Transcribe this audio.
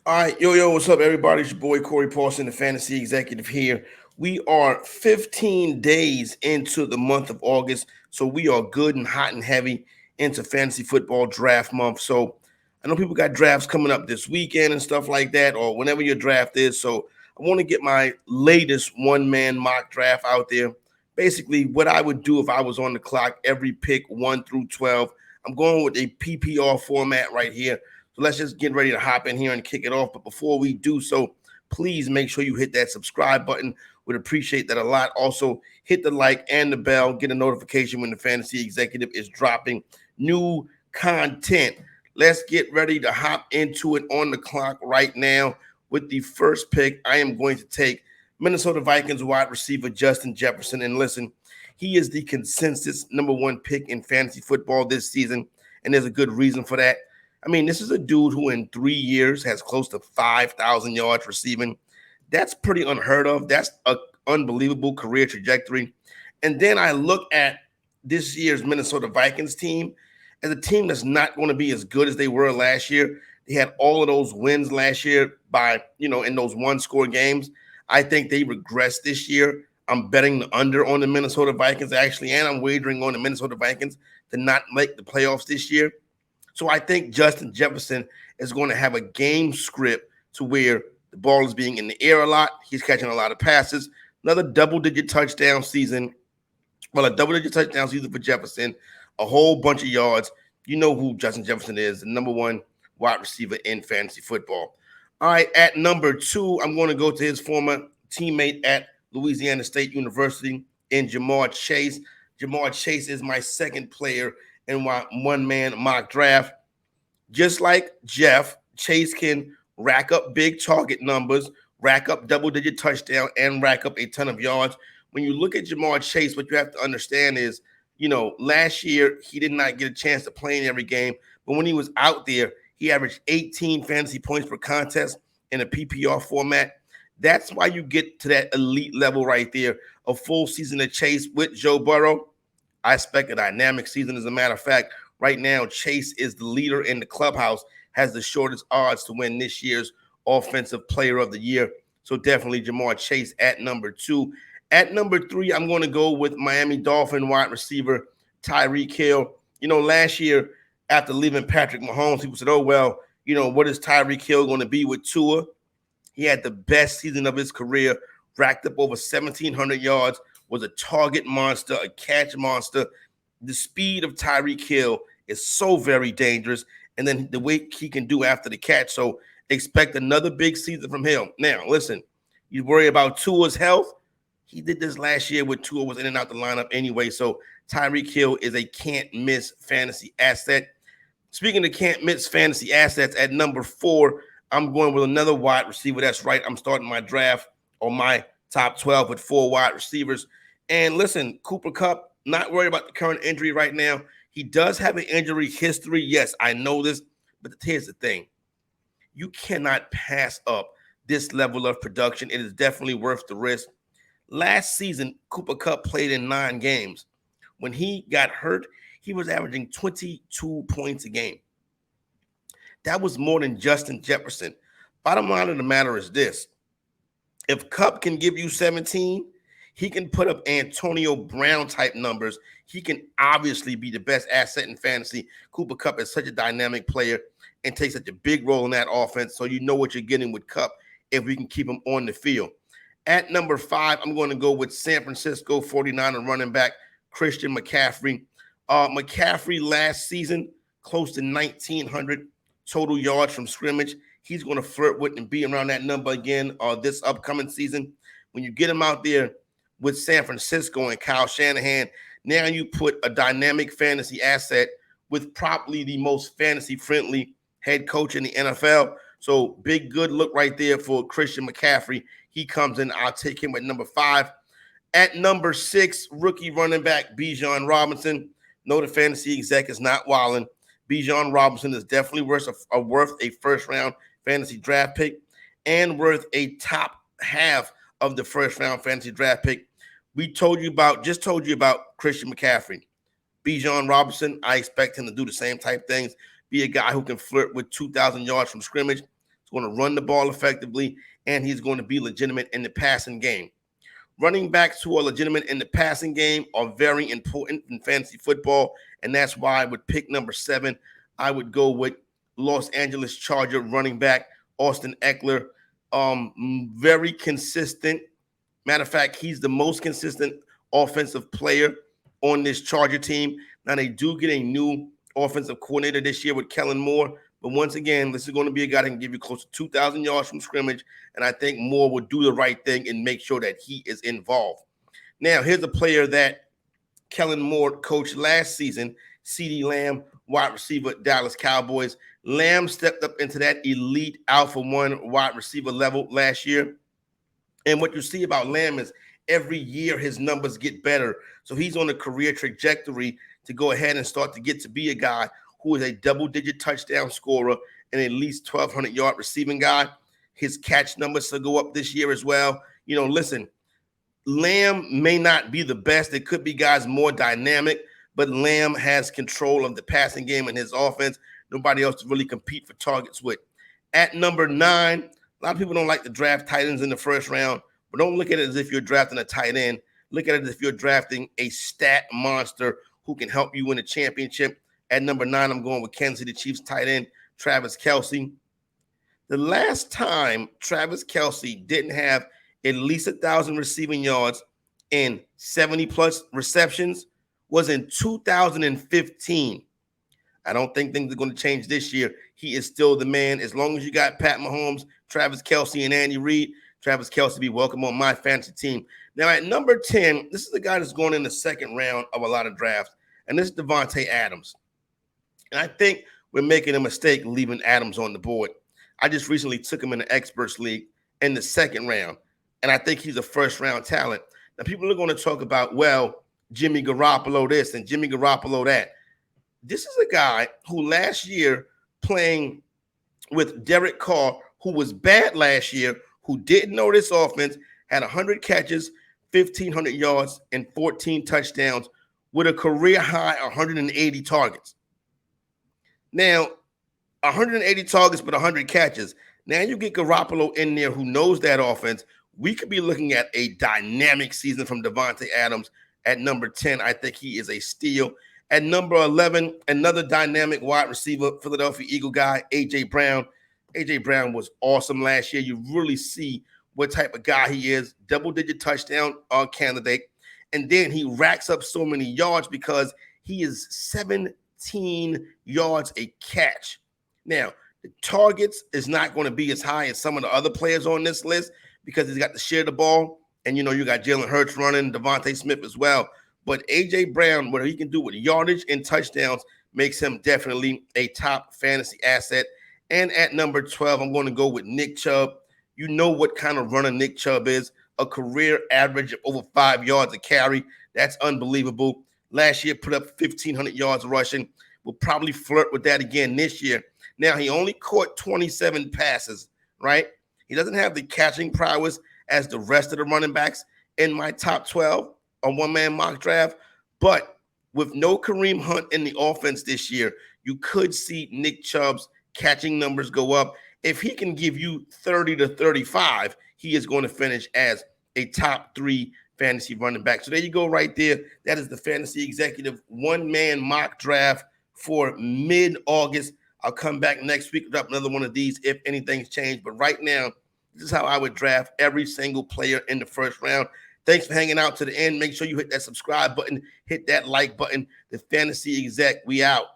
All right, what's up, everybody? It's your boy Corey Paulson, the fantasy executive here. We are 15 days into the month of August, so we are good and hot and heavy into fantasy football draft month. So I know people got drafts coming up this weekend and stuff like that, or whenever your draft is. So I want to get my latest one-man mock draft out there. Basically, what I would do if I was on the clock, every pick 1 through 12. I'm going with a PPR format right here. So let's just get ready to hop in here and kick it off. But before we do so, please make sure you hit that subscribe button. Would appreciate that a lot. Also, hit the like and the bell. Get a notification when the fantasy executive is dropping new content. Let's get ready to hop into it on the clock right now. With the first pick, I am going to take Minnesota Vikings wide receiver Justin Jefferson. And listen, he is the consensus number one pick in fantasy football this season. And there's a good reason for that. I mean, this is a dude who in 3 years has close to 5,000 yards receiving. That's pretty unheard of. That's an unbelievable career trajectory. And then I look at this year's Minnesota Vikings team as a team that's not going to be as good as they were last year. They had all of those wins last year by, in those one-score games. I think they regressed this year. I'm betting the under on the Minnesota Vikings, actually, and I'm wagering on the Minnesota Vikings to not make the playoffs this year. So I think Justin Jefferson is going to have a game script to where the ball is being in the air a lot. He's catching a lot of passes. Another double-digit touchdown season. Well, a double-digit touchdown season for Jefferson. A whole bunch of yards. You know who Justin Jefferson is, the number one wide receiver in fantasy football. All right, at number 2, I'm going to go to his former teammate at Louisiana State University in Jamar Chase. Jamar Chase is my second player in my one-man mock draft. Just like Jeff, Chase can rack up big target numbers, rack up double-digit touchdown, and rack up a ton of yards. When you look at Jamar Chase, what you have to understand is, last year he did not get a chance to play in every game, but when he was out there, he averaged 18 fantasy points per contest in a PPR format. That's why you get to that elite level right there, a full season of Chase with Joe Burrow. I expect a dynamic season. As a matter of fact, right now, Chase is the leader in the clubhouse, has the shortest odds to win this year's Offensive Player of the Year. So definitely Jamar Chase at number 2. At number 3, I'm going to go with Miami Dolphin wide receiver Tyreek Hill. Last year, after leaving Patrick Mahomes, people said, oh, well, what is Tyreek Hill going to be with Tua? He had the best season of his career, racked up over 1,700 yards, was a target monster, a catch monster. The speed of Tyreek Hill is so very dangerous, and then the way he can do after the catch. So expect another big season from him. Now, listen, you worry about Tua's health. He did this last year with Tua was in and out the lineup anyway. So Tyreek Hill is a can't-miss fantasy asset. Speaking of can't-miss fantasy assets, at number 4, I'm going with another wide receiver. That's right. I'm starting my draft on my top 12 with 4 wide receivers. And listen, Cooper Kupp, not worried about the current injury right now. He does have an injury history. Yes, I know this. But here's the thing. You cannot pass up this level of production. It is definitely worth the risk. Last season, Cooper Kupp played in 9 games. When he got hurt, he was averaging 22 points a game. That was more than Justin Jefferson. Bottom line of the matter is this. If Kupp can give you 17, he can put up Antonio Brown type numbers. He can obviously be the best asset in fantasy. Cooper Kupp is such a dynamic player and takes such a big role in that offense. So you know what you're getting with Kupp if we can keep him on the field. At number 5, I'm going to go with San Francisco 49er running back Christian McCaffrey. McCaffrey last season, close to 1,900 total yards from scrimmage. He's going to flirt with and be around that number again this upcoming season. When you get him out there with San Francisco and Kyle Shanahan, now you put a dynamic fantasy asset with probably the most fantasy-friendly head coach in the NFL. So big good look right there for Christian McCaffrey. He comes in. I'll take him at number 5. At number 6, rookie running back Bijan Robinson. No, the fantasy exec is not wilding. Bijan Robinson is definitely worth a first-round fantasy draft pick and worth a top half of the first-round fantasy draft pick. Just told you about Christian McCaffrey. Bijan Robinson, I expect him to do the same type things, be a guy who can flirt with 2,000 yards from scrimmage. He's going to run the ball effectively, and he's going to be legitimate in the passing game. Running backs who are legitimate in the passing game are very important in fantasy football, and that's why I would pick number 7. I would go with Los Angeles Charger running back Austin Eckler. Very consistent. Matter of fact, he's the most consistent offensive player on this Charger team. Now, they do get a new offensive coordinator this year with Kellen Moore. But once again, this is going to be a guy that can give you close to 2,000 yards from scrimmage. And I think Moore will do the right thing and make sure that he is involved. Now, here's a player that Kellen Moore coached last season, CeeDee Lamb, wide receiver, Dallas Cowboys. Lamb stepped up into that elite alpha 1 wide receiver level last year. And what you see about Lamb is every year his numbers get better. So he's on a career trajectory to go ahead and start to get to be a guy who is a double-digit touchdown scorer and at least 1,200-yard receiving guy. His catch numbers will go up this year as well. Listen, Lamb may not be the best. There could be guys more dynamic, but Lamb has control of the passing game and his offense. Nobody else to really compete for targets with. At number 9, a lot of people don't like to draft tight ends in the first round, but don't look at it as if you're drafting a tight end. Look at it as if you're drafting a stat monster who can help you win a championship. At number 9, I'm going with Kansas City Chiefs tight end Travis Kelce. The last time Travis Kelce didn't have at least 1,000 receiving yards and 70-plus receptions was in 2015. I don't think things are going to change this year. He is still the man. As long as you got Pat Mahomes, Travis Kelce, and Andy Reid, Travis Kelce be welcome on my fantasy team. Now, at number 10, this is the guy that's going in the second round of a lot of drafts, and this is Davante Adams. And I think we're making a mistake leaving Adams on the board. I just recently took him in the Experts League in the second round, and I think he's a first-round talent. Now, people are going to talk about, well, Jimmy Garoppolo this and Jimmy Garoppolo that. This is a guy who last year playing with Derek Carr, who was bad last year, who didn't know this offense, had 100 catches, 1,500 yards, and 14 touchdowns with a career-high 180 targets. Now, 180 targets but 100 catches. Now you get Garoppolo in there who knows that offense. We could be looking at a dynamic season from Davante Adams at number 10. I think he is a steal. At number 11, another dynamic wide receiver, Philadelphia Eagle guy, A.J. Brown. A.J. Brown was awesome last year. You really see what type of guy he is. Double-digit touchdown candidate. And then he racks up so many yards because he is 17 yards a catch. Now, the targets is not going to be as high as some of the other players on this list because he's got to share the ball. And, you got Jalen Hurts running, Devontae Smith as well. But A.J. Brown, what he can do with yardage and touchdowns makes him definitely a top fantasy asset. And at number 12, I'm going to go with Nick Chubb. You know what kind of runner Nick Chubb is. A career average of over 5 yards a carry. That's unbelievable. Last year, put up 1,500 yards rushing. Will probably flirt with that again this year. Now, he only caught 27 passes, right? He doesn't have the catching prowess as the rest of the running backs in my top 12 on one-man mock draft. But with no Kareem Hunt in the offense this year, you could see Nick Chubb's catching numbers go up. If he can give you 30 to 35, he is going to finish as a top 3 fantasy running back. So there you go right there. That is the Fantasy Executive one-man mock draft for mid-August. I'll come back next week, drop another one of these if anything's changed. But right now, this is how I would draft every single player in the first round. Thanks for hanging out to the end. Make sure you hit that subscribe button, hit that like button. The Fantasy Exec, we out.